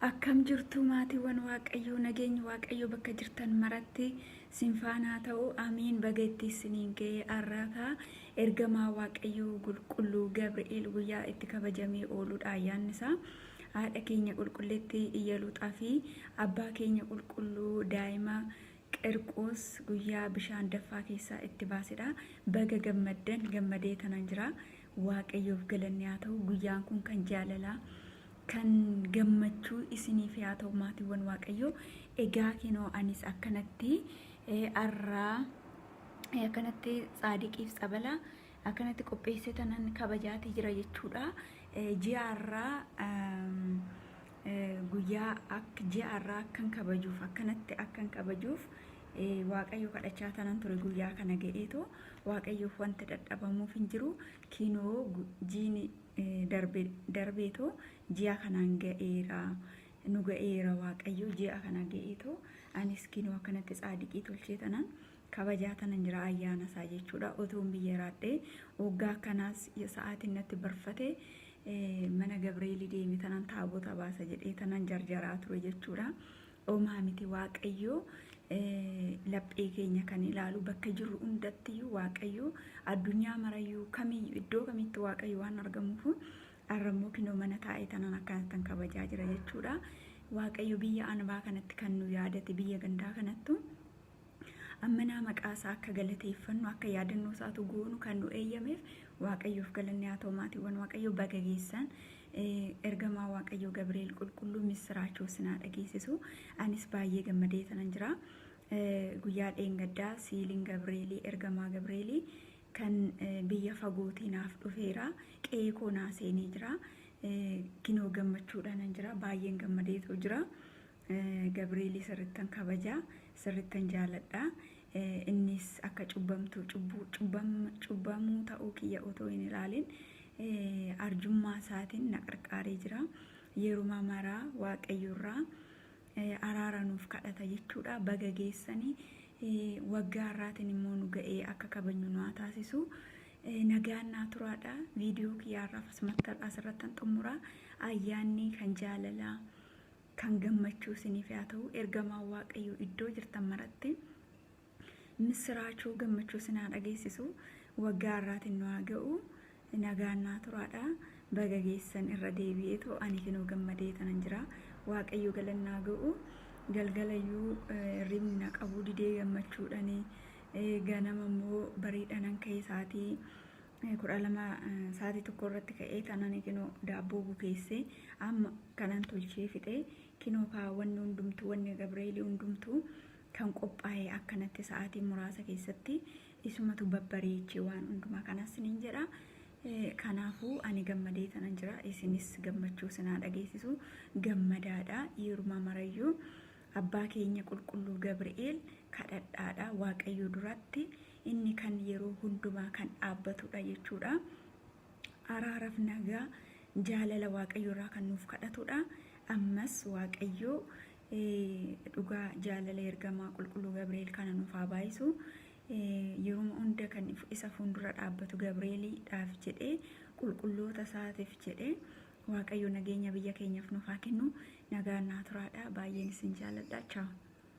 Akkam jirtu maatiiwwan waaqayyoo nageenya waaqayyoo bakka jirtan maratti sinfaanaa ta'u amiin bageetti isiniin ga'ee arraakaa ergamaa waaqayyoo qulqulluu Gabri'eel guyyaa itti kabajamee ooludha ayyaanni isaa haadha keenya qulqulleetti iyyaluuxaa fi abbaa keenya qulqulluu daa'ima Qirqoos guyyaa bishaan daffaa keessaa itti baasedha. Baga gammaddan gammadee tanan jira waaqayyoof galanni haa ta'u guyyaan kun kan jaalalaa kan gammachuu isiniif haa ta'u maatiiwwan waaqayyoo egaa kinoo anis akkanatti arraa akkanatti saadiqiif sabala akkanatti qopheessee tanan kabajaatii jira jechuudha. Ji'a arraa guyyaa akka ji'a arraa akkan kabajuuf akkanatti akkan kabajuuf waaqayyo kadhachaa tanan ture guyyaa kana ga'eeto waaqayyoof wanta dadhabamuuf hin jiru kinoo jiini darbeeto ji'a kanaan ga'eera nu ga'eera waaqayyo ji'a kana ga'eeto anis kinoo akkanatti saadiqii tolchee tanan kabajaa tanan jira ayyaana isaa jechuudha. Otoon biyya raadhee waggaa kanaas sa'aatiin natti barfate mana Gabri'eel deemi tanan taabota baasa jedhee tanan jarjaraa ture jechuudha. Oomaa miti waaqayyo laphee keenya kan ilaalu bakka jirru hundattiyyuu waaqayyo addunyaa marayyuu kamiyyuu iddoo kamitti waaqayyo waan argamuuf arrammoo kinoo mana taa'ee tanan akkanattan kabajaa jira jechuudha. Waaqayyo biyya anbaa kanatti kan nu yaadate biyya gandaa kanattu ammanaa maqaa isaa akka galateeffannu akka yaadannoo isaatu goonu kan nu eeyyameef waaqayyoof galanni haa ta'u maatiiwwan waaqayyo baga geessan ergamaa waaqayyo Gabri'eel qulqulluu misiraachoo sinaa dhageessisu anis baay'ee gammadee tanan jira. Guyyaa dheengaddaa siiliin Gabri'eel ergamaa Gabri'eel kan biyya fagootii naaf dhufeera qe'ee koo naa seenee jira kinoo gammachuudhaan jira baay'een gammadeetu jira. Gabri'eel sirrittan kabajaa sirrittan jaaladha. Innis akka cubbamuu ta'uu kiyya otoo hin ilaalin arjummaa isaatiin na qarqaaree jira. Yeruma maraa waaqayyoorraa araara nuuf kadhata jechuudha. Baga geessanii waggaa har'aatiin immoo nu ga'ee akka kabajnu nu haa taasisu. Nagaan naa turaadha. Viidiyoo kiyyaarraaf asirrattan xumura. Ayyaanni kan jaalalaa kan gammachuu isiniif haa ta'u ergamaa waaqayyoo iddoo jirtan maratti misiraachoo gammachuu isin haa dhageessisu. Waggaa har'aatiin nu haa ga'u. Nagaan naa turaadha. Baga geessan irra deebi'eetu ani kinoo gammadee tanan jira. Waaqayyo galanni haa ga'u. Galgalayyuu ribni na qabu didee gammachuudhaan ganama immoo bariidhaan ka'ee sa'aatii 12 sa'aatii tokko irratti ka'ee tanan kinoo daabboo bukeessee amma kanan tolchee fixee kinoo kaawwanni hundumtuu wanni Gabri'eel hundumtuu kan qophaa'ee akkanatti sa'aatii muraasa keessatti isumatu babbareechee waan hundumaa kanas niin jedha. Kanaafuu ani gammadee tanan jira isinis gammachuu sinaa dhageessisu gammadaadha. Yeruma marayyuu abbaa keenya qulqulluu Gabri'eel kadhadhaadha waaqayyo duratti inni kan yeroo hundumaa kan dhaabbatudha jechuudha. Araaraaf nagaa jaalala waaqayyo irraa kan nuuf kadhatudha. Ammas waaqayyo dhugaa jaalala ergamaa qulqulluu Gabri'eel kana nuuf haa baayisu. Yeruma hunda kan isa fuuldura dhaabbatu Gabri'eelidhaaf jedhee qulqulloota isaatiif jedhee waaqayyo nageenya biyya keenyaaf nuuf haa kennu. Nagaan naa turaadha. Baay'een isin jaaladha. Ciao.